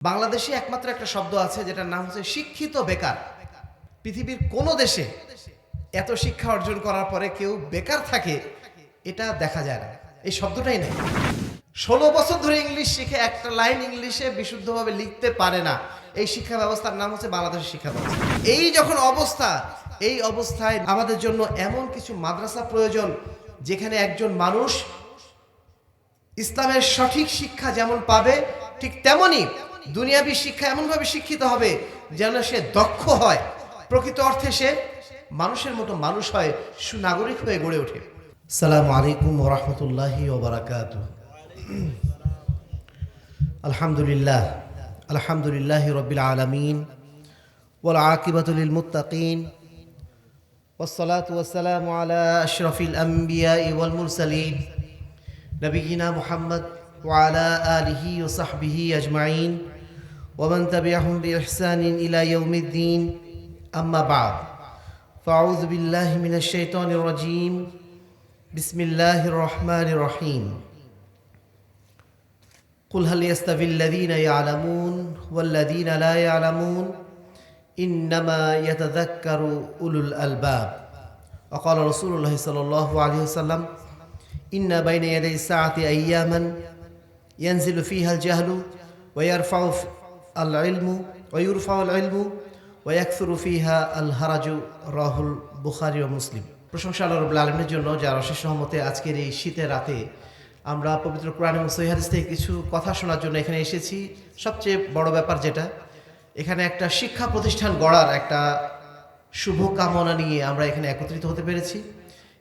বাংলাদেশে একমাত্র একটা শব্দ আছে যেটার নাম হচ্ছে শিক্ষিত বেকার। পৃথিবীর কোনো দেশে এত শিক্ষা অর্জন করার পরে কেউ বেকার থাকে এটা দেখা যায় না, এই শব্দটাই নেই। 16 বছর ধরে ইংলিশ শিখে একটা লাইন ইংলিশে বিশুদ্ধভাবে লিখতে পারে না, এই শিক্ষা ব্যবস্থার নাম হচ্ছে বাংলাদেশের শিক্ষা ব্যবস্থা। এই যখন অবস্থা, এই অবস্থায় আমাদের জন্য এমন কিছু মাদ্রাসা প্রয়োজন যেখানে একজন মানুষ ইসলামের সঠিক শিক্ষা যেমন পাবে ঠিক তেমনি দুনিয়াবী শিক্ষা এমনভাবে শিক্ষিত হবে যেন সে দক্ষ হয়, প্রকৃত অর্থে সে মানুষের মতো মানুষ হয়, সুনাগরিক হয়ে গড়ে ওঠে। আসসালামু আলাইকুম ওয়া রাহমাতুল্লাহি ওয়া বারাকাতুহু। আলহামদুলিল্লাহ, আলহামদুলিল্লাহি রাব্বিল আলামিন ওয়াল আকিবাতু লিল মুত্তাকিন ওয়াস সালাতু ওয়াস সালামু আলা আশরাফিল আমবিয়া ওয়াল মুরসালিন নবিয়িনা মুহাম্মদ ওয়া আলা আলিহি ওয়া সাহবিহি আজমাইন ওয়া মান তাবিআহুম বিইহসানিন ইলা ইয়াউমিদ্দিন, আম্মা বা'দ। ফাআউযু বিল্লাহি মিনাশ শাইতানির রাজীম। বিসমিল্লাহির রহমানির রহিম। কুল হাল ইয়াস্তাবিল্লাযীনা ইয়ালামুন ওয়াল্লাযীনা লা ইয়ালামুন ইন্নামা ইয়াতাযাক্কারু উলুল আলবাব। ওয়া ক্বালা রাসূলুল্লাহ সাল্লাল্লাহু আলাইহি ওয়াসাল্লাম ইন্না বাইনা ইয়াদাই সাআতি আইয়ামান ইয়ানজিলু ফিহা আল জাহলু ওয়া ইয়ারফাউ আল ইলমু ওয়া ইউরফাউ আল ইলমু ওয়া ইয়াকসুরু ফিহা আল হারাজু। রাহুল বুখারী ও মুসলিম। প্রশংসা আল্লাহ রাব্বুল আলামিনের জন্য, যার অশেষ রহমতে আজকের এই শীতের রাতে আমরা পবিত্র কোরআন এবং সহিহ হাদিস থেকে কিছু কথা শোনার জন্য এখানে এসেছি। সবচেয়ে বড় ব্যাপার যেটা, এখানে একটা শিক্ষা প্রতিষ্ঠান গড়ার একটা শুভ কামনা নিয়ে আমরা এখানে একত্রিত হতে পেরেছি।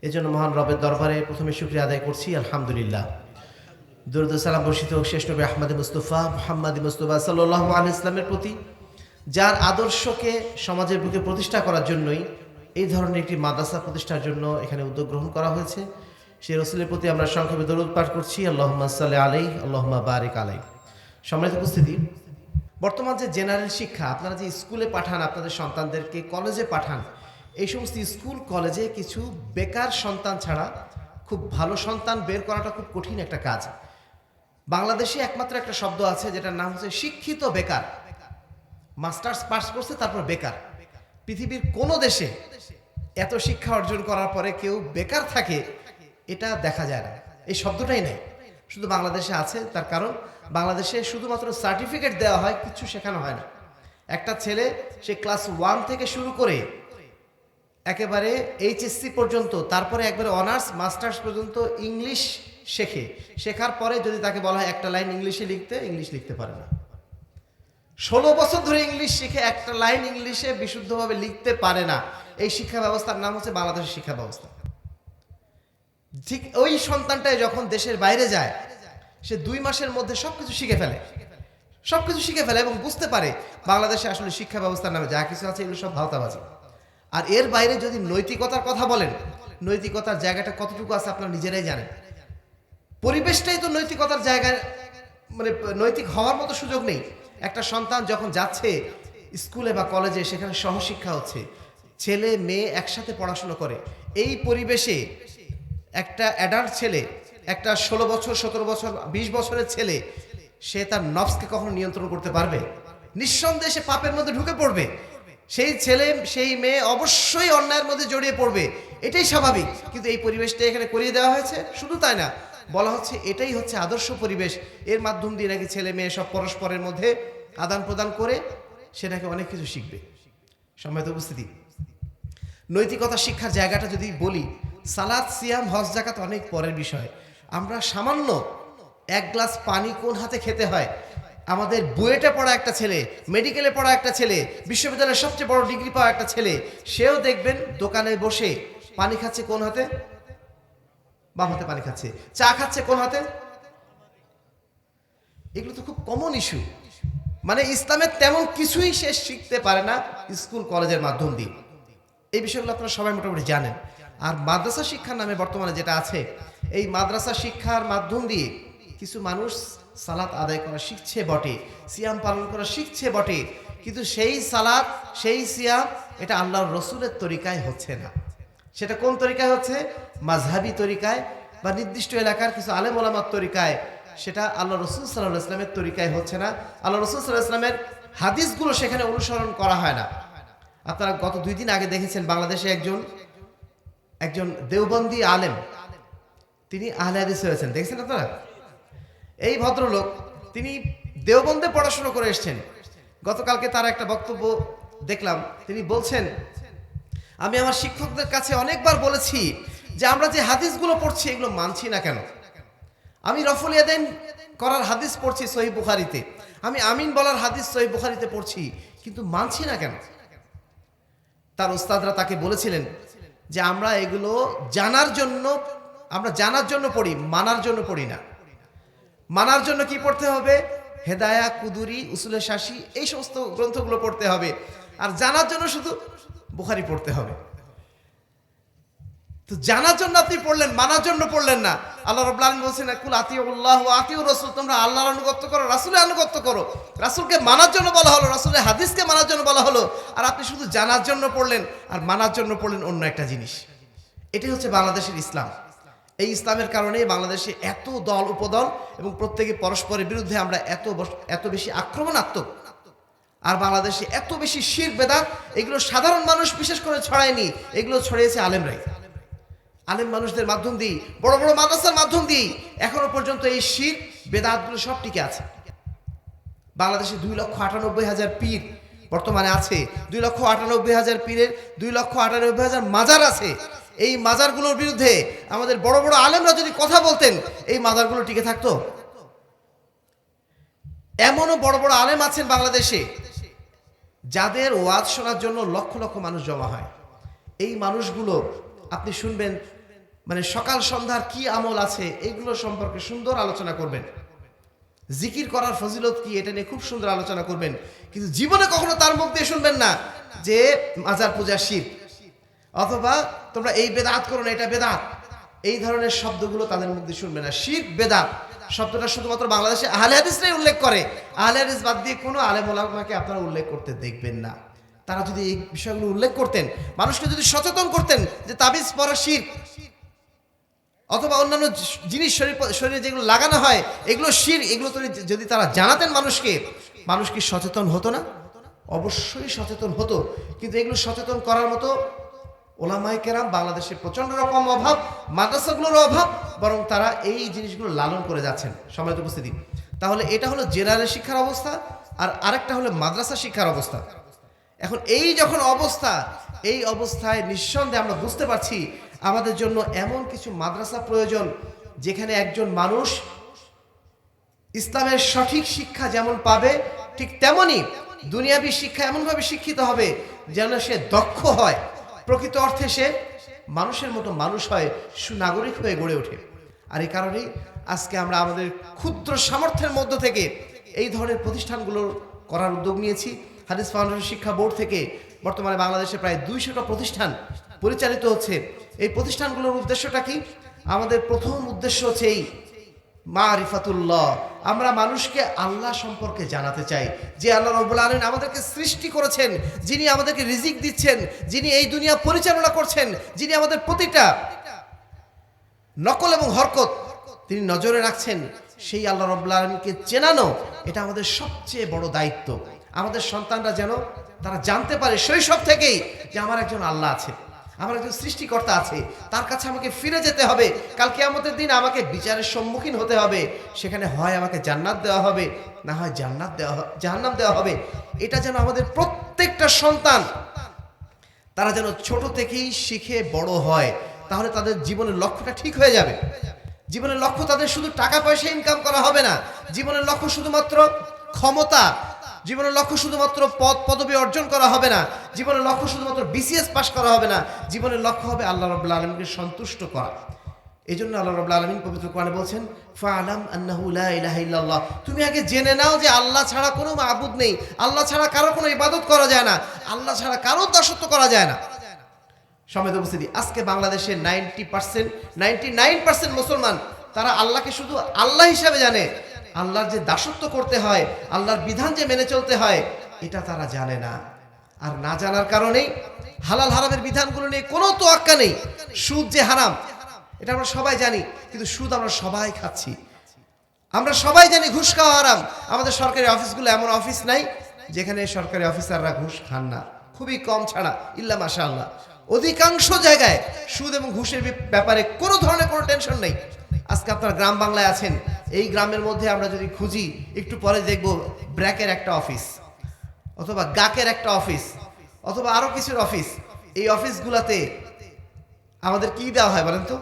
এজন্য মহান রবের দরবারে প্রথমে শুকরিয়া আদায় করছি, আলহামদুলিল্লাহ। দরুদ ও সালাম বর্ষিত হোক শেষ নবী আহমদ মুস্তফা মুহাম্মদ মুস্তফা সাল্লাল্লাহু আলাইহি ইসলামের প্রতি, যার আদর্শকে সমাজের বুকে প্রতিষ্ঠা করার জন্যই এই ধরনের একটি মাদ্রাসা প্রতিষ্ঠার জন্য এখানে উদ্যোগ গ্রহণ করা হয়েছে। সেই রাসূলের প্রতি আমরা সংক্ষেপে দরুদ পাঠ করছি, আল্লাহুম্মা সাল্লি আলাইহি আল্লাহুম্মা বারিক আলাইহি। সম্মানিত উপস্থিতি, বর্তমান যে জেনারেল শিক্ষা, আপনারা যে স্কুলে পাঠান, আপনাদের সন্তানদেরকে কলেজে পাঠান, এই সমস্ত স্কুল কলেজে কিছু বেকার সন্তান ছাড়া খুব ভালো সন্তান বের করাটা খুব কঠিন একটা কাজ। বাংলাদেশে একমাত্র একটা শব্দ আছে যেটার নাম হচ্ছে শিক্ষিত বেকার। মাস্টার্স পাস করছে তারপর বেকার। পৃথিবীর কোনো দেশে এত শিক্ষা অর্জন করার পরে কেউ বেকার থাকে এটা দেখা যায় না, এই শব্দটাই নেই। শুধু বাংলাদেশে আছে, তার কারণ বাংলাদেশে শুধুমাত্র সার্টিফিকেট দেওয়া হয়, কিছু শেখানো হয় না। একটা ছেলে সে ক্লাস 1 থেকে শুরু করে একেবারে এইচএসসি পর্যন্ত, তারপরে একবারে অনার্স মাস্টার্স পর্যন্ত ইংলিশ শেখে। শেখার পরে যদি তাকে বলা হয় একটা লাইন ইংলিশে লিখতে, ইংলিশ লিখতে পারে না। 16 বছর ধরে ইংলিশ শিখে একটা লাইন ইংলিশে বিশুদ্ধভাবে লিখতে পারে না, এই শিক্ষা ব্যবস্থার নাম হচ্ছে বাংলাদেশের শিক্ষা ব্যবস্থা। ঠিক ওই সন্তানটাই যখন দেশের বাইরে যায়, সে 2 মাসের মধ্যে সবকিছু শিখে ফেলে এবং বুঝতে পারে বাংলাদেশে আসলে শিক্ষা ব্যবস্থার নামে যা কিছু আছে এগুলো সব ভাওতাবাজি। আর এর বাইরে যদি নৈতিকতার কথা বলেন, নৈতিকতার জায়গাটা কতটুকু আছে আপনারা নিজেরাই জানেন। পরিবেশটাই তো নৈতিকতার জায়গায়, মানে নৈতিক হওয়ার মতো সুযোগ নেই। একটা সন্তান যখন যাচ্ছে স্কুলে বা কলেজে, সেখানে সহশিক্ষা হচ্ছে, ছেলে মেয়ে একসাথে পড়াশোনা করে, এই পরিবেশে একটা অ্যাডাল্ট ছেলে, একটা 16 বছর 17 বছর 20 বছরের ছেলে, সে তার নফসকে কখনো নিয়ন্ত্রণ করতে পারবে? নিঃসন্দেহে সে পাপের মধ্যে ঢুকে পড়বে। সেই ছেলে সেই মেয়ে অবশ্যই অন্যায়ের মধ্যে জড়িয়ে পড়বে, এটাই স্বাভাবিক। কিন্তু এই পরিবেশটা এখানে করিয়ে দেওয়া হয়েছে। শুধু তাই না, বলা হচ্ছে এটাই হচ্ছে আদর্শ পরিবেশ, এর মাধ্যম দিয়ে নাকি ছেলে মেয়ে সব পরস্পরের মধ্যে আদান প্রদান করে সে নাকি অনেক কিছু শিখবে। সম্মানিত উপস্থিতি, নৈতিকতা শিক্ষার জায়গাটা যদি বলি, সালাত সিয়াম হজ যাকাত অনেক পরের বিষয়। আমরা সামান্য 1 গ্লাস পানি কোন হাতে খেতে হয়, আমাদের বুয়েটে পড়া একটা ছেলে, মেডিকেলে পড়া একটা ছেলে, বিশ্ববিদ্যালয়ের সবচেয়ে বড় ডিগ্রি পাওয়া একটা ছেলে, সেও দেখবেন দোকানে বসে পানি খাচ্ছে কোন হাতে? বাম হাতে পানি খাচ্ছে। চা খাচ্ছে কোন হাতে? এগুলো তো খুব কমন ইস্যু। মানে ইসলামের তেমন কিছুই সে শিখতে পারে না স্কুল কলেজের মাধ্যম দিয়ে। এই বিষয়গুলো আপনারা সবাই মোটামুটি জানেন। আর মাদ্রাসা শিক্ষার নামে বর্তমানে যেটা আছে, এই মাদ্রাসা শিক্ষার মাধ্যম দিয়ে কিছু মানুষ সালাত আদায় করা শিখছে বটে, সিয়াম পালন করা শিখছে বটে, কিন্তু সেই সালাত সেই সিয়াম এটা আল্লাহর রসুলের তরিকায় হচ্ছে না। সেটা কোন তরিকায় হচ্ছে? মাযহাবী তরিকায় বা নির্দিষ্ট এলাকার কিছু আলেম ওলামার তরিকায়, সেটা আল্লাহ রসুল সাল্লাল্লাহু আলাইহি ওয়াসাল্লামের তরিকায় হচ্ছে না, আল্লাহ রসুল সাল্লাল্লাহু আলাইহি ওয়াসাল্লামের হাদিসগুলো সেখানে অনুসরণ করা হয় না। আপনারা গত 2 দিন আগে দেখেছেন বাংলাদেশে একজন দেওবন্দি আলেম, তিনি আহলে হাদিস হয়েছেন, দেখছেন আপনারা? এই ভদ্রলোক তিনি দেওবন্দে পড়াশোনা করে এসেছেন। গতকালকে তার একটা বক্তব্য দেখলাম, তিনি বলছেন, আমি আমার শিক্ষকদের কাছে অনেকবার বলেছি যে আমরা যে হাদিসগুলো পড়ছি এগুলো মানছি না কেন। আমি রফুল ইয়াদাইন করার হাদিস পড়ছি সহিহ বুখারীতে, আমি আমিন বলার হাদিস সহিহ বুখারীতে পড়ছি, কিন্তু মানছি না কেন। তার উস্তাদরা তাকে বলেছিলেন যে আমরা এগুলো জানার জন্য পড়ি, মানার জন্য পড়ি না। মানার জন্য কি পড়তে হবে? হেদায়া, কুদুরি, উসুলে শাসি, এই সমস্ত গ্রন্থগুলো পড়তে হবে। আর জানার জন্য শুধু বুখারী পড়তে হবে। তো জানার জন্য আপনি পড়লেন, মানার জন্য পড়লেন না। আল্লাহ রাব্বুল আলামিন বলছেন, কুল আতিউল্লাহ ওয়া আতিউর রাসূল, তোমরা আল্লাহর আনুগত্য করো, রাসূলের আনুগত্য করো। রাসূলকে মানার জন্য বলা হলো, রাসূলের হাদিসকে মানার জন্য বলা হলো। আর আপনি শুধু জানার জন্য পড়লেন আর মানার জন্য পড়লেন অন্য একটা জিনিস। এটাই হচ্ছে বাংলাদেশের ইসলাম। এই ইসলামের কারণেই বাংলাদেশে এত দল উপদল এবং প্রত্যেকে পরস্পরের বিরুদ্ধে আমরা এত বেশি আক্রমণাত্মক। আর বাংলাদেশে এত বেশি শিরক বেদাত, এগুলো সাধারণ মানুষ বিশেষ করে ছড়ায়নি, এগুলো ছড়িয়েছে আলেমরাই। আলেম মানুষদের মাধ্যম দিয়ে, বড় বড় মাদ্রাসার মাধ্যম দিয়ে এখনো পর্যন্ত এই শিরক বেদাতগুলো সব টিকে আছে। বাংলাদেশে 2,98,000 পীর বর্তমানে আছে। 2,98,000 পীরের 2,98,000 মাজার আছে। এই মাজারগুলোর বিরুদ্ধে আমাদের বড় বড় আলেমরা যদি কথা বলতেন, এই মাজারগুলো টিকে থাকতো? এমনও বড় বড় আলেম আছেন বাংলাদেশে যাদের ওয়াজ শোনার জন্য লক্ষ লক্ষ মানুষ জমা হয়। এই মানুষগুলো আপনি শুনবেন, মানে সকাল সন্ধ্যার কি আমল আছে এইগুলো সম্পর্কে সুন্দর আলোচনা করবেন। জিকির করার ফজিলত কি এটা নিয়ে খুব সুন্দর আলোচনা করবেন, কিন্তু জীবনে কখনো তার মুখ দিয়ে শুনবেন না যে মাজার পূজা শিরক, অথবা তোমরা এই বেদাত করো না, এটা বেদাত। এই ধরনের শব্দগুলো তাদের মুখ দিয়ে শুনবেন না। শিরক, বেদাত শব্দটা শুধুমাত্র বাংলাদেশে আহলে হাদিসরাই উল্লেখ করে। আহলে হাদিস বাদ দিয়ে কোনো আলেম ওলামাকে আপনারা উল্লেখ করতে দেখবেন না। তারা যদি এই বিষয়গুলো উল্লেখ করতেন, মানুষকে যদি সচেতন করতেন যে তাবিজ পরা শিরক, অথবা অন্যান্য জিনিস শরীরে যেগুলো লাগানো হয় এগুলো শিরক, এগুলো যদি তারা জানাতেন মানুষকে, মানুষ কি সচেতন হতো না? অবশ্যই সচেতন হতো। কিন্তু এগুলো সচেতন করার মতো ওলামায়ে কেরাম বাংলাদেশে প্রচন্ড রকম অভাব, মাদ্রাসাগুলোর অভাব, বরং তারা এই জিনিসগুলো লালন করে যাচ্ছেন। সম্মানিত উপস্থিতি, তাহলে এটা হলো জেনারেল শিক্ষার অবস্থা, আর আরেকটা হলো মাদ্রাসা শিক্ষার অবস্থা। এখন এই যখন অবস্থা, এই অবস্থায় নিঃসন্দেহে আমরা বুঝতে পারছি আমাদের জন্য এমন কিছু মাদ্রাসা প্রয়োজন যেখানে একজন মানুষ ইসলামের সঠিক শিক্ষা যেমন পাবে, ঠিক তেমনি দুনিয়াবী শিক্ষা এমনভাবে শিক্ষিত হবে যেন সে দক্ষ হয়, প্রকৃত অর্থে সে মানুষের মতো মানুষ হয়, সুনাগরিক হয়ে গড়ে ওঠে। আর এই কারণেই আজকে আমরা আমাদের ক্ষুদ্র সামর্থ্যের মধ্য থেকে এই ধরনের প্রতিষ্ঠানগুলো করার উদ্যোগ নিয়েছি। হাদিস ফাউন্ডেশন শিক্ষা বোর্ড থেকে বর্তমানে বাংলাদেশে প্রায় 200টা প্রতিষ্ঠান পরিচালিত হচ্ছে। এই প্রতিষ্ঠানগুলোর উদ্দেশ্যটা কি? আমাদের প্রথম উদ্দেশ্য হচ্ছে এই মারিফাতুল্লাহ, আমরা মানুষকে আল্লাহ সম্পর্কে জানাতে চাই, যে আল্লাহ রাব্বুল আলামিন আমাদেরকে সৃষ্টি করেছেন, যিনি আমাদেরকে রিজিক দিচ্ছেন, যিনি এই দুনিয়া পরিচালনা করছেন, যিনি আমাদের প্রতিটা নকল এবং হরকত তিনি নজরে রাখছেন, সেই আল্লাহ রাব্বুল আলামিনকে চেনানো এটা আমাদের সবচেয়ে বড় দায়িত্ব। আমাদের সন্তানরা যেন তারা জানতে পারে শৈশব থেকেই যে আমার একজন আল্লাহ আছে, আমার একজন সৃষ্টিকর্তা আছে, তার কাছে আমাকে ফিরে যেতে হবে। কাল কিয়ামতের দিন আমাকে বিচারের সম্মুখীন হতে হবে, সেখানে হয় আমাকে জান্নাত দেওয়া হবে, না হয় জাহান্নাম দেওয়া হবে। এটা যেন আমাদের প্রত্যেকটা সন্তান তারা যেন ছোট থেকেই শিখে বড় হয়, তাহলে তাদের জীবনের লক্ষ্যটা ঠিক হয়ে যাবে। জীবনের লক্ষ্য তাদের শুধু টাকা পয়সা ইনকাম করা হবে না, জীবনের লক্ষ্য শুধুমাত্র ক্ষমতা, জীবনের লক্ষ্য শুধুমাত্র পদ পদবি অর্জন করা হবে না, জীবনের লক্ষ্য শুধুমাত্র বিসিএস পাস করা হবে না, জীবনের লক্ষ্য হবে আল্লাহ রাব্বুল আলামিনকে সন্তুষ্ট করা। এই জন্য আল্লাহ রাব্বুল আলামিন পবিত্র কোরআনে বলছেন, ফাআলাম আন্নাহু লা ইলাহা ইল্লাল্লাহ, তুমি আগে জেনে নাও যে আল্লাহ ছাড়া কোনো মাবুদ নেই, আল্লাহ ছাড়া কারো কোনো ইবাদত করা যায় না, আল্লাহ ছাড়া কারো দাসত্ব করা যায় না। সম্মানিত উপস্থিতি, আজকে বাংলাদেশের 99% মুসলমান তারা আল্লাহকে শুধু আল্লাহ হিসাবে জানে, আল্লাহর যে দাসত্ব করতে হয়, আল্লাহর বিধান যে মেনে চলতে হয়, এটা তারা জানে না। আর না জানার কারণেই হালাল হারামের বিধানগুলো নিয়ে কোনো তোয়াক্কা নেই। সুদ যে হারাম এটা আমরা সবাই জানি, কিন্তু সুদ আমরা সবাই খাচ্ছি। আমরা সবাই জানি ঘুষ খাওয়া হারাম। আমাদের সরকারি অফিসগুলো এমন অফিস নাই যেখানে সরকারি অফিসাররা ঘুষ খান না, খুবই কম ছাড়া, ইল্লা মাশাআল্লাহ। অধিকাংশ জায়গায় সুদ এবং ঘুষের ব্যাপারে কোনো ধরনের কোনো টেনশন নেই। আজকে আপনারা গ্রাম বাংলায় আছেন, এই গ্রামের মধ্যে আমরা যদি খুঁজি একটু পরে দেখব ব্র্যাকের একটা অফিস, অথবা গাকের একটা অফিস, অথবা আরো কিছুর অফিস। এই অফিসগুলোতে আমাদের কি দেওয়া হয় বলেন তো?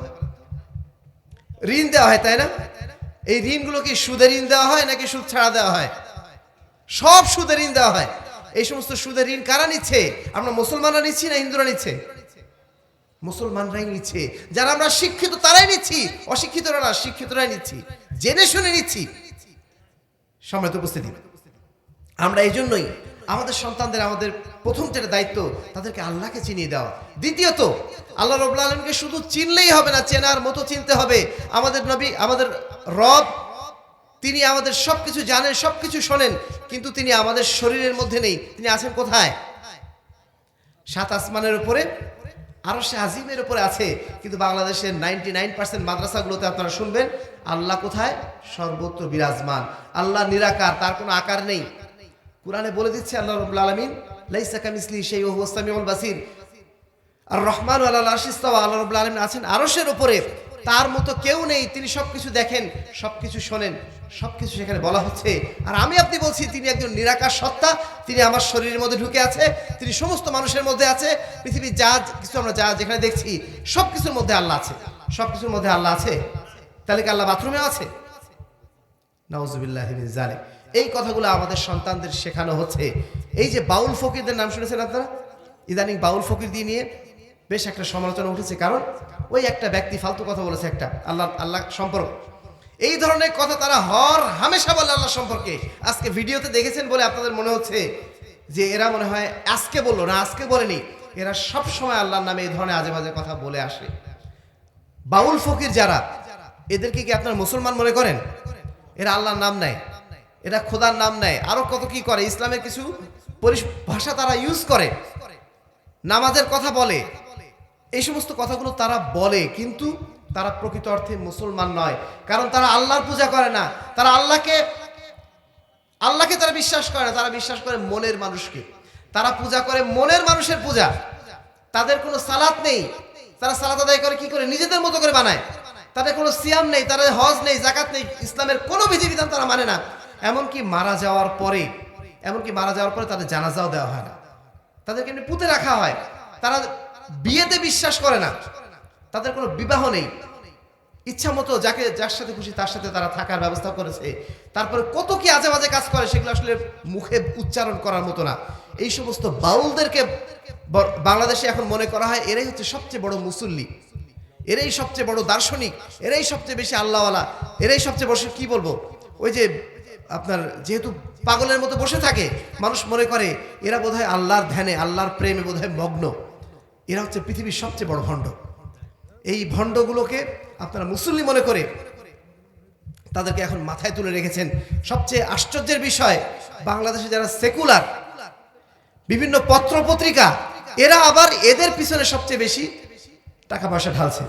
ঋণ দেওয়া হয়, তাই না? এই ঋণগুলো কি সুদের ঋণ দেওয়া হয় নাকি সুদ ছাড়া দেওয়া হয়? সব সুদের ঋণ দেওয়া হয়। এই সমস্ত সুদের ঋণ কারা নিচ্ছে? আমরা মুসলমানরা নিচ্ছি না হিন্দুরা নিচ্ছে? মুসলমানরাই নিচ্ছে। যারা আমরা শিক্ষিত তারাই নিচ্ছি, অশিক্ষিতরা না, শিক্ষিতরাই নিচ্ছি, জেনে শুনে নিচ্ছি। সম্মানিত উপস্থিতি, আমরা এই জন্যই আমাদের সন্তানদের, আমাদের প্রথম যেটা দায়িত্ব, তাদেরকে আল্লাহকে চিনিয়ে দেওয়া। দ্বিতীয়ত, আল্লাহ রাব্বুল আলামিনকে শুধু চিনলেই হবে না, চেনার মতো চিনতে হবে। আমাদের নবী, আমাদের রব, তিনি আমাদের সবকিছু জানেন, সবকিছু শোনেন, কিন্তু তিনি আমাদের শরীরের মধ্যে নেই। তিনি আছেন কোথায়? সাত আসমানের উপরে, আরশে আজিমের উপরে আছে। কিন্তু বাংলাদেশের 99% মাদ্রাসাগুলোতে আপনারা শুনবেন আল্লাহ কোথায়? সর্বত্র বিরাজমান। আল্লাহ নিরাকার, তার কোনো আকার নেই। কুরআনে বলে দিচ্ছে আল্লাহ রাব্বুল আলামিন লাইসা কামিসলিহি শাইউন ওয়া হুয়াস সামিউল বাসীর। আর রহমান আলাল আরশি ইস্তাওয়া, আল্লাহ রাব্বুল আলামিন আছেন আরশের উপরে, তার মতো কেউ নেই। তিনি সবকিছু দেখেন, সবকিছু শোনেন, সবকিছু সেখানে বলা হচ্ছে। আর আমি আপনি বলছি তিনি একজন নিরাকার সত্তা, তিনি আমার শরীরের মধ্যে ঢুকে আছে, তিনি সমস্ত মানুষের মধ্যে আছে। পৃথিবীর যা কিছু আমরা যা যেখানে দেখছি সবকিছুর মধ্যে আল্লাহ আছে, সবকিছুর মধ্যে আল্লাহ আছে। তাহলে কি আল্লাহ বাথরুমে আছে? নাউজুবিল্লাহি মিন যালিক। এই কথাগুলো আমাদের সন্তানদের শেখানো হচ্ছে। এই যে বাউল ফকিরদের নাম শুনেছেন আপনারা? ইদানিং বাউল ফকির দিয়ে নিয়ে বেশ একটা সমালোচনা উঠেছে। কারণ ওই একটা ব্যক্তি ফালতু কথা বলেছে একটা আল্লাহ সম্পর্ক। এই ধরনের কথা তারা হর হামেশা বলে আল্লাহ সম্পর্কে। আজকে ভিডিওতে দেখেছেন বলে আপনাদের মনে হচ্ছে যে এরা মনে হয় আজকে বললো, না, আজকে বলেনি। এরা সব সময় আল্লাহর নামে এই ধরনের আজে বাজে কথা বলে আসে। বাউল ফকির যারা, এদেরকে কি আপনারা মুসলমান মনে করেন? এরা আল্লাহর নাম নেয়, এরা খোদার নাম নেয়, আরো কত কি করে। ইসলামের কিছু ভাষা তারা ইউজ করে, নামাজের কথা বলে, এই সমস্ত কথাগুলো তারা বলে, কিন্তু তারা প্রকৃত অর্থে মুসলমান নয়। কারণ তারা আল্লাহর পূজা করে না, তারা আল্লাহকে তারা বিশ্বাস করে না, তারা বিশ্বাস করে মনের মানুষকে। তারা পূজা করে মনের মানুষের পূজা। তাদের কোনো সালাত নেই, তারা সালাত আদায় করে কি করে? নিজেদের মতো করে বানায়। তাদের কোনো সিয়াম নেই, তাদের হজ নেই, জাকাত নেই, ইসলামের কোনো বিধিবিধান তারা মানে না। এমনকি মারা যাওয়ার পরে তাদের জানাজাও দেওয়া হয় না, তাদেরকে এমনি পুঁতে রাখা হয়। তারা বিয়েতে বিশ্বাস করে না, তাদের কোনো বিবাহ নেই। ইচ্ছা মতো যার সাথে খুশি তার সাথে তারা থাকার ব্যবস্থা করেছে। তারপরে কত কি আজে বাজে কাজ করে, সেগুলো আসলে মুখে উচ্চারণ করার মতো না। এই সমস্ত বাউলদেরকে বাংলাদেশে এখন মনে করা হয় এরাই হচ্ছে সবচেয়ে বড় মুসল্লি, এরাই সবচেয়ে বড় দার্শনিক, এরাই সবচেয়ে বেশি আল্লাহওয়ালা, এরাই সবচেয়ে বড়, কি বলবো, ওই যে আপনার যেহেতু পাগলের মতো বসে থাকে, মানুষ মনে করে এরা বোধহয় আল্লাহর ধ্যানে, আল্লাহর প্রেমে বোধহয় মগ্ন। এরা হচ্ছে পৃথিবীর সবচেয়ে বড় ভণ্ড। এই ভণ্ডগুলোকে আপনারা মুসল্লি মনে করে তাদেরকে এখন মাথায় তুলে রেখেছেন। সবচেয়ে আশ্চর্যের বিষয়, বাংলাদেশে যারা সেকুলার বিভিন্ন পত্র পত্রিকা, এরা আবার এদের পিছনে সবচেয়ে বেশি টাকা পয়সা ঢালছে,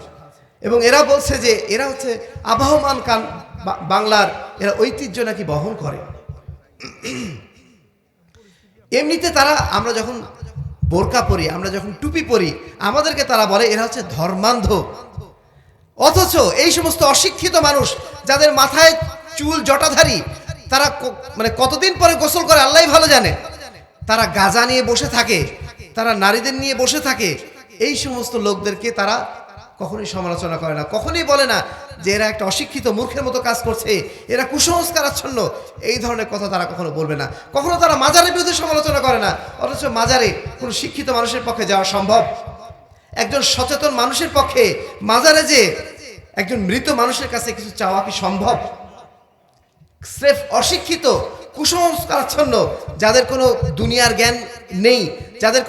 এবং এরা বলছে যে এরা হচ্ছে আবহমান বাংলার, এরা ঐতিহ্য নাকি বহন করে। এমনিতে তারা, আমরা যখন বোরকা পরি, আমরা যখন টুপি পরি, আমাদেরকে তারা বলে এরা হচ্ছে ধর্মান্ধ। অথচ এই সমস্ত অশিক্ষিত মানুষ যাদের মাথায় চুল জটাধারী, তারা মানে কতদিন পরে গোসল করে আল্লাহই ভালো জানে। তারা গাঁজা নিয়ে বসে থাকে, তারা নারীদের নিয়ে বসে থাকে। এই সমস্ত লোকদেরকে তারা কখনোই সমালোচনা করে না, কখনোই বলে না যে এরা একটা অশিক্ষিত মূর্খের মতো কাজ করছে, এরা কুসংস্কারাচ্ছন্ন। এই ধরনের কথা তারা কখনো বলবে না। কখনো তারা মাজারের বিরুদ্ধে সমালোচনা করে না। অথচ মাজারে কোনো শিক্ষিত মানুষের পক্ষে যাওয়া সম্ভব? একজন সচেতন মানুষের পক্ষে মাজারে যে একজন মৃত মানুষের কাছে কিছু চাওয়া কি সম্ভব? স্রেফ অশিক্ষিত, কুসংস্কারাচ্ছন্ন, যাদের কোনো দুনিয়ার জ্ঞান নেই, যাদের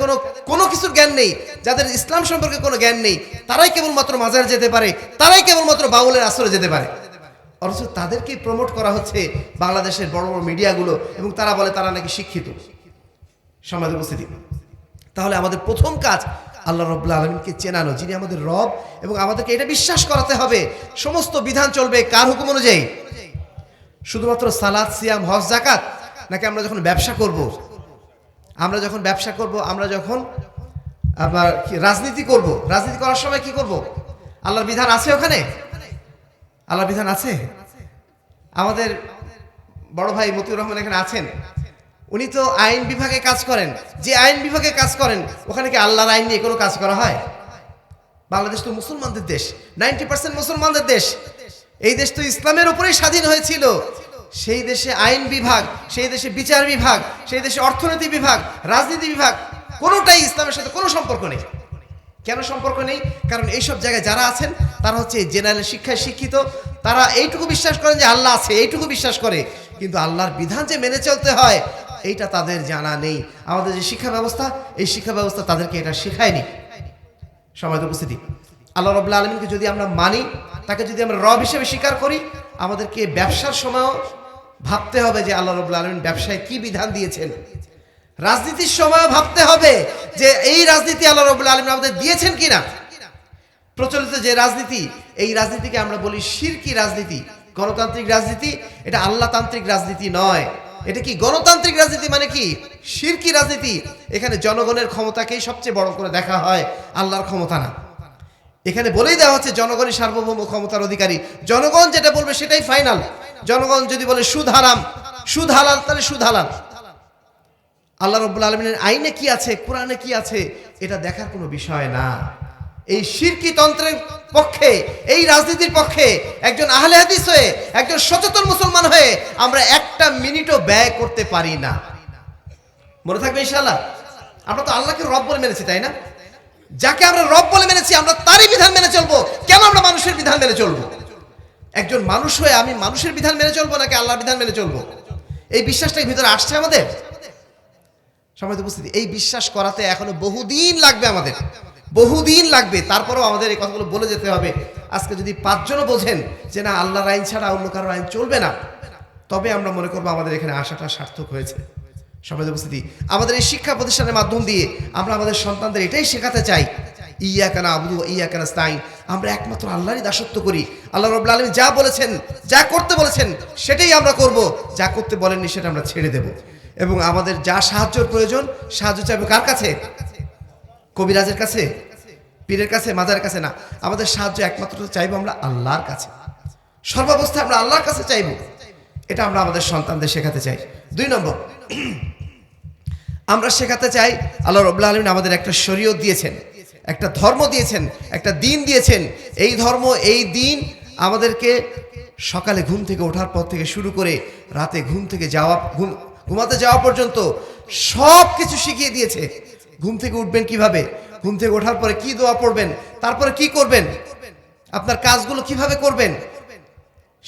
কোনো কিছুর জ্ঞান নেই, যাদের ইসলাম সম্পর্কে কোনো জ্ঞান নেই, তারাই কেবলমাত্র মাজারে যেতে পারে, তারাই কেবলমাত্র বাউলের আসরে যেতে পারে। অথচ তাদেরকেই প্রমোট করা হচ্ছে বাংলাদেশের বড় বড় মিডিয়াগুলো, এবং তারা বলে তারা নাকি শিক্ষিত। সমাজে উপস্থিতি, তাহলে আমাদের প্রথম কাজ আল্লাহ রাব্বুল আলামিনকে চেনানো, যিনি আমাদের রব, এবং আমাদেরকে এটা বিশ্বাস করাতে হবে সমস্ত বিধান চলবে কার হুকুম অনুযায়ী? শুধুমাত্র সালাত, সিয়াম, হজ, যাকাত, নাকি আমরা যখন ব্যবসা করব, আমরা যখন আবার রাজনীতি করব, রাজনীতি করার সময় কি করব? আল্লাহর বিধান আছে ওখানে? আল্লাহর বিধান আছে? আমাদের বড় ভাই মতিউর রহমান এখানে আছেন, উনি তো আইন বিভাগে কাজ করেন। যে আইন বিভাগে কাজ করেন ওখানে কি আল্লাহর আইন নিয়ে কোনো কাজ করা হয়? বাংলাদেশ তো মুসলমানদের দেশ, 90% মুসলমানদের দেশ। এই দেশ তো ইসলামের উপরেই স্বাধীন হয়েছিল। সেই দেশে আইন বিভাগ, সেই দেশে বিচার বিভাগ, সেই দেশে অর্থনীতি বিভাগ, রাজনীতি বিভাগ, কোনোটাই ইসলামের সাথে কোনো সম্পর্ক নেই। কেন সম্পর্ক নেই? কারণ এইসব জায়গায় যারা আছেন তারা হচ্ছে জেনারেল শিক্ষায় শিক্ষিত। তারা এইটুকু বিশ্বাস করেন যে আল্লাহ আছে, এইটুকু বিশ্বাস করে, কিন্তু আল্লাহর বিধান যে মেনে চলতে হয় এইটা তাদের জানা নেই। আমাদের যে শিক্ষা ব্যবস্থা, এই শিক্ষা ব্যবস্থা তাদেরকে এটা শেখায়নি। সময় উপস্থিতি, আল্লাহ রাব্বুল আলামিনকে যদি আমরা মানি, তাকে যদি আমরা রব হিসেবে স্বীকার করি, আমাদেরকে ব্যবসার সময়ও ভাবতে হবে যে আল্লাহ রাব্বুল আলামিন ব্যবসায় কি বিধান দিয়েছেন। রাজনীতির সময় ভাবতে হবে যে এই রাজনীতি আল্লাহ রাব্বুল আলামিন আমাদের দিয়েছেন কিনা। প্রচলিত যে রাজনীতি, এই রাজনীতিকে আমরা বলি শিরকি রাজনীতি, গণতান্ত্রিক রাজনীতি। এটা আল্লাহতান্ত্রিক রাজনীতি নয়। এটা কি গণতান্ত্রিক রাজনীতি মানে কি? শিরকি রাজনীতি। এখানে জনগণের ক্ষমতাকেই সবচেয়ে বড় করে দেখা হয়, আল্লাহর ক্ষমতা না। এখানে বলেই দেওয়া হচ্ছে জনগণই সার্বভৌম ক্ষমতার অধিকারী, জনগণ যেটা বলবে সেটাই ফাইনাল। জনগণ যদি বলে সুদ হারাম, সুদ হালাল, তাহলে সুদ হালাল। আল্লাহ রাব্বুল আলামিনের আইনে কি আছে, কোরআনে কি আছে, এটা দেখার কোনো বিষয় না। এই শিরকি তন্ত্রের পক্ষে, এই রাজনীতির পক্ষে একজন আহলে হাদিস হয়ে, একজন সচেতন মুসলমান হয়ে আমরা একটা মিনিটও ব্যয় করতে পারি না। মনে থাকবে ইনশাআল্লাহ। আমরা তো আল্লাহকে রব বলে মেনেছি, তাই না? যাকে আমরা রব বলে মেনেছি আমরা তারই বিধান মেনে চলবো। কেন আমরা মানুষের বিধান মেনে চলবো? একজন মানুষ হয়ে আমি মানুষের বিধান মেনে চলবো নাকি আল্লাহর বিধান মেনে চলবো? এই বিশ্বাসটা ভিতরে আসছে আমাদের? সম্মানিত উপস্থিতি, এই বিশ্বাস করাতে এখনো বহুদিন লাগবে, আমাদের বহুদিন লাগবে। তারপরেও আমাদের এই কথাগুলো বলে যেতে হবে। আজকে যদি 5 জনও বোঝেন যে না আল্লাহর আইন ছাড়া অন্য কারোর আইন চলবে না, তবে আমরা মনে করবো আমাদের এখানে আসাটা সার্থক হয়েছে। সম্মানিত উপস্থিতি, আমাদের এই শিক্ষা প্রতিষ্ঠানের মাধ্যম দিয়ে আমরা আমাদের সন্তানদের এটাই শেখাতে চাই, ইয়াকা না'বুদু ওয়া ইয়াকা নাস্তাঈন। আমরা একমাত্র আল্লাহরই দাসত্ব করি। আল্লাহ রাব্বুল আলামিন যা বলেছেন, যা করতে বলেছেন সেটাই আমরা করব, যা করতে বলেননি সেটা আমরা ছেড়ে দেব। এবং আমাদের যা সাহায্যের প্রয়োজন, সাহায্য চাইবে কার কাছে? কবিরাজের কাছে, পীরের কাছে, মাজারের কাছে না। আমাদের সাহায্য একমাত্র চাইবো আমরা আল্লাহর কাছে। সর্বাবস্থায় আমরা আল্লাহর কাছে চাইবো। এটা আমরা আমাদের সন্তানদের শেখাতে চাই। 2 নম্বর, আমরা শেখাতে চাই আল্লাহ রাব্বুল আলামিন আমাদের একটা শরীয়ত দিয়েছেন, একটা ধর্ম দিয়েছেন, একটা দিন দিয়েছেন। এই ধর্ম, এই দিন আমাদেরকে সকালে ঘুম থেকে ওঠার পর থেকে শুরু করে রাতে ঘুমাতে যাওয়া পর্যন্ত সব কিছু শিখিয়ে দিয়েছে। ঘুম থেকে উঠবেন কিভাবে, ঘুম থেকে ওঠার পরে কি দোয়া পড়বেন, তারপরে কি করবেন, আপনার কাজগুলো কিভাবে করবেন,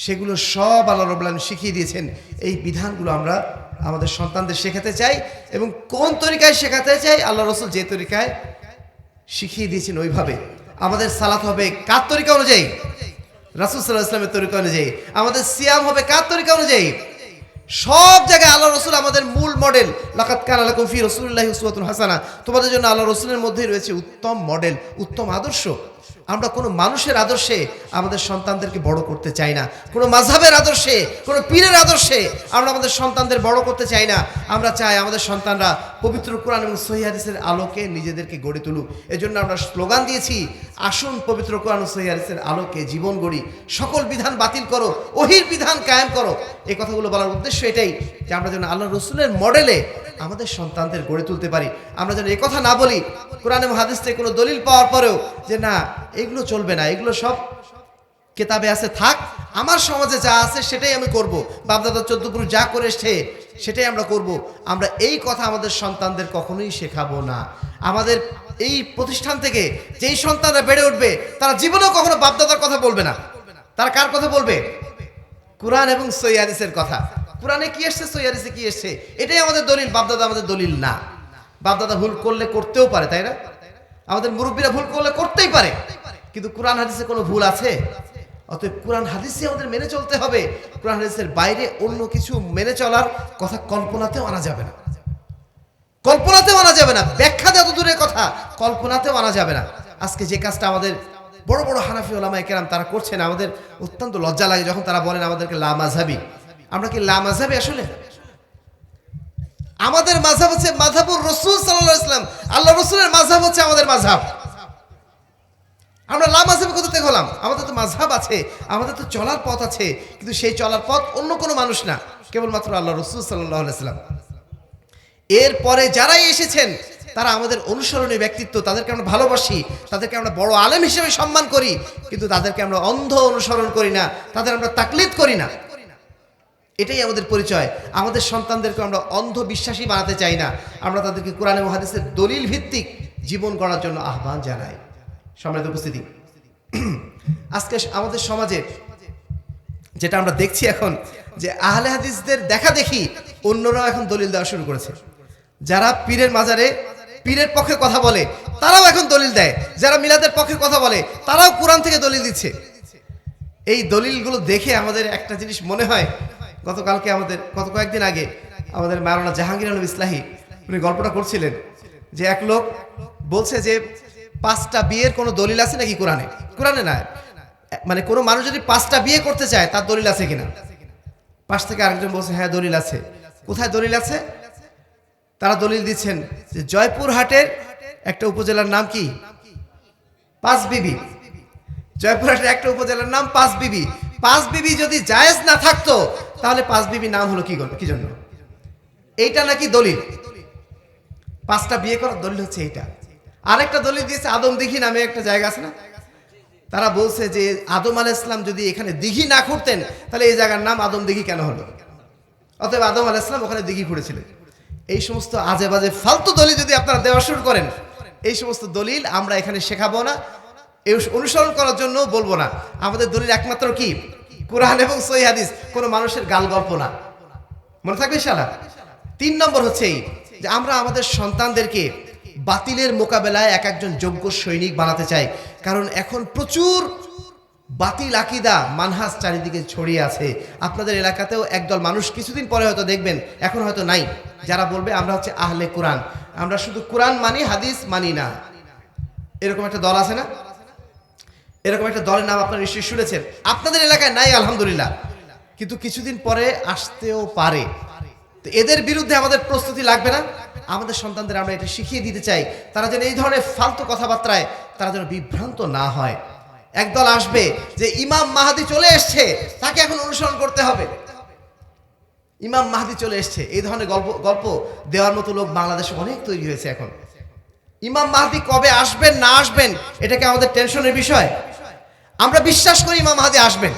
সেগুলো সব আল্লাহ রাব্বুল আলামিন শিখিয়ে দিয়েছেন। এই বিধানগুলো আমরা আমাদের সন্তানদের শেখাতে চাই। এবং কোন তরিকায় শেখাতে চাই? আল্লাহ রাসূল যে তরিকায় শিখিয়ে দিয়েছেন ওইভাবে। আমাদের সালাত হবে কার তরিকা অনুযায়ী? রাসূল সাল্লাল্লাহু আলাইহি ওয়াসাল্লামের তরিকা অনুযায়ী। আমাদের সিয়াম হবে কার তরিকা অনুযায়ী? সব জায়গায় আল্লাহ রাসূল আমাদের মূল মডেল। লাকাদ কানা লাকুম ফি রাসূলিল্লাহি উসওয়াতুন হাসানাহ। তোমাদের জন্য আল্লাহ রাসূলের মধ্যেই রয়েছে উত্তম মডেল, উত্তম আদর্শ। আমরা কোনো মানুষের আদর্শে আমাদের সন্তানদেরকে বড় করতে চাই না, কোনো মাযহাবের আদর্শে, কোনো পীরের আদর্শে আমরা আমাদের সন্তানদের বড় করতে চাই না। আমরা চাই আমাদের সন্তানরা পবিত্র কোরআন এবং সহিহ হাদিসের আলোকে নিজেদেরকে গড়ে তুলুক। এজন্য আমরা স্লোগান দিয়েছি, আসুন পবিত্র কোরআন ও সহিহ হাদিসের আলোকে জীবন গড়ি, সকল বিধান বাতিল করো, ওহির বিধান কায়েম করো। এই কথাগুলো বলার উদ্দেশ্য এটাই যে আমরা যেন আল্লাহ রসুলের মডেলে আমাদের সন্তানদের গড়ে তুলতে পারি। আমরা যেন এই কথা না বলি কোরআন এবং হাদিস থেকে কোনো দলিল পাওয়ার পরেও যে না এগুলো চলবে না, এগুলো সব কেতাবে আছে, থাক, আমার সমাজে যা আছে সেটাই আমি করব, বাপদাদা 14 পুরুষ যা করে এসেছে সেটাই আমরা করব। আমরা এই কথা আমাদের সন্তানদের কখনোই শেখাবো না। আমাদের এই প্রতিষ্ঠান থেকে যেই সন্তানরা বেড়ে উঠবে তারা জীবনেও কখনো বাপদাদার কথা বলবে না। তারা কার কথা বলবে? কোরআন এবং সহিহ হাদিসের কথা। কোরআনে কি এসেছে, সহিহ হাদিসে কি এসেছে, এটাই আমাদের দলিল। বাপদাদা আমাদের দলিল না। বাপদাদা ভুল করলে করতেও পারে, তাই না? আমাদের মুরব্বীরা ভুল করলে করতেই পারে, কিন্তু কোরআন হাদিসে কোনো ভুল আছে? অতএব কোরআন হাদিসে আমাদের মেনে চলতে হবে। কোরআন হাদিসের বাইরে অন্য কিছু মেনে চলার কথা কল্পনাতেও আনা যাবে না, কল্পনাতেও আনা যাবে না। ব্যাখ্যা যত দূরের কথা, কল্পনাতেও আনা যাবে না। আজকে যে কাজটা আমাদের বড় বড় হানাফি ওলামায়ে কেরাম তারা করছেন, আমাদের অত্যন্ত লজ্জা লাগে যখন তারা বলেন আমাদেরকে লা মাযহাবি, আমরা কি লা মাযহাবি আসলে? আমাদের মাযহাব হচ্ছে মাযহাবুর রাসূল সাল্লাল্লাহু আলাইহি ওয়াসাল্লাম। আল্লাহ রাসূলের মাযহাব হচ্ছে আমাদের মাযহাব। আমরা লা মাযহাবি কোথা থেকে হলাম? আমাদের তো মাযহাব আছে, আমাদের তো চলার পথ আছে, কিন্তু সেই চলার পথ অন্য কোনো মানুষ না, কেবলমাত্র আল্লাহ রাসূল সাল্লাল্লাহু আলাইহি ওয়াসাল্লাম। এরপরে যারাই এসেছেন তারা আমাদের অনুসরণীয় ব্যক্তিত্ব, তাদেরকে আমরা ভালোবাসি, তাদেরকে আমরা বড় আলেম হিসেবে সম্মান করি, কিন্তু তাদেরকে আমরা অন্ধ অনুসরণ করি না, তাদের আমরা তাকলিদ করি না। এটাই আমাদের পরিচয়। আমাদের সন্তানদেরকে আমরা অন্ধ বিশ্বাসী বানাতে চাই না, আমরা তাদেরকে কোরআন এবং হাদিসের দলিল ভিত্তিক জীবন গড়ার জন্য আহ্বান জানাই। সম্মানিত উপস্থিতি, আজকে আমাদের সমাজে যেটা আমরা দেখছি এখন, যে আহলে হাদিসদের দেখা দেখি অন্যরাও এখন দলিল দেওয়া শুরু করেছে। যারা পীরের মাজারে পীরের পক্ষে কথা বলে তারাও এখন দলিল দেয়, যারা মিলাদের পক্ষে কথা বলে তারাও কোরআন থেকে দলিল দিচ্ছে। এই দলিলগুলো দেখে আমাদের একটা জিনিস মনে হয়, গত কয়েকদিন আগে আমাদের মাওলানা জাহাঙ্গীর আলম ইসলাহি উনি গল্পটা করছিলেন, যে এক লোক বলছে যে 5টা বিয়ের কোনো দলিল আছে নাকি কোরআনে? কোরআনে না, মানে কোনো মানুষ যদি 5টা বিয়ে করতে চায় তার দলিল আছে কিনা? পাশ থেকে আরেকজন বলছে হ্যাঁ দলিল আছে। কোথায় দলিল আছে? তারা দলিল দিচ্ছেন যে জয়পুরহাটের একটা উপজেলার নাম কি? পাঁচবিবি। জয়পুরহাটের একটা উপজেলার নাম পাঁচবিবি। পাঁচবিবি যদি জায়েজ না থাকতো তাহলে পাঁচবিবি নাম হলো কি জন্য? এইটা নাকি দলিল? 5টা বিয়ে করার দলিল হচ্ছে এইটা। আরেকটা দলিল দিয়েছে আদমদিঘি নামে একটা জায়গা আছে না, তারা বলছে যে আদম আলাইহিস সালাম যদি এখানে দিঘি না খুঁড়তেন তাহলে এই জায়গার নাম আদমদিঘি কেন হলো? অতএব আদম আলাইহিস সালাম ওখানে দিঘি খুঁড়েছিলেন। এই সমস্ত আজে বাজে ফালতু দলিল যদি আপনারা দেওয়া শুরু করেন, এই সমস্ত দলিল আমরা এখানে শেখাবো না, এই অনুসরণ করার জন্য বলবো না। আমাদের দলিল একমাত্র কি? কোরআন এবং সহিহ হাদিস, কোনো মানুষের গাল গল্প না। মনে থাকবে ইনশাআল্লাহ। 3 নম্বর হচ্ছে এই যে আমরা আমাদের সন্তানদেরকে বাতিলের মোকাবেলায় এক একজন যোগ্য সৈনিক বানাতে চাই। কারণ এখন প্রচুর বাতিল আকীদা মানহাজ চারিদিকে ছড়িয়ে আছে। আপনাদের এলাকাতেও একদল মানুষ কিছুদিন পরে হয়তো দেখবেন, এখন হয়তো নাই, যারা বলবে আমরা হচ্ছে আহলে কোরআন, আমরা শুধু কোরআন মানি, হাদিস মানি না। এরকম একটা দল আছে না? এরকম একটা দলের নাম আপনারা নিশ্চয়ই শুনেছেন। আপনাদের এলাকায় নাই আলহামদুলিল্লাহ, কিন্তু কিছুদিন পরে আসতেও পারে। তো এদের বিরুদ্ধে আমাদের প্রস্তুতি লাগবে না? আমাদের সন্তানদের আমরা এটা শিখিয়ে দিতে চাই, তারা যেন এই ধরনের ফালতু কথাবার্তায় তারা যেন বিভ্রান্ত না হয়। একদল আসবে যে ইমাম মাহদি চলে এসছে, তাকে এখন অনুসরণ করতে হবে, ইমাম মাহদি চলে এসছে, এই ধরনের গল্প দেওয়ার মতো লোক বাংলাদেশে অনেক তৈরি হয়েছে এখন। ইমাম মাহদি কবে আসবেন না আসবেন এটা কি আমাদের টেনশনের বিষয়? আমরা বিশ্বাস করি ইমাম মাহদি আসবেন।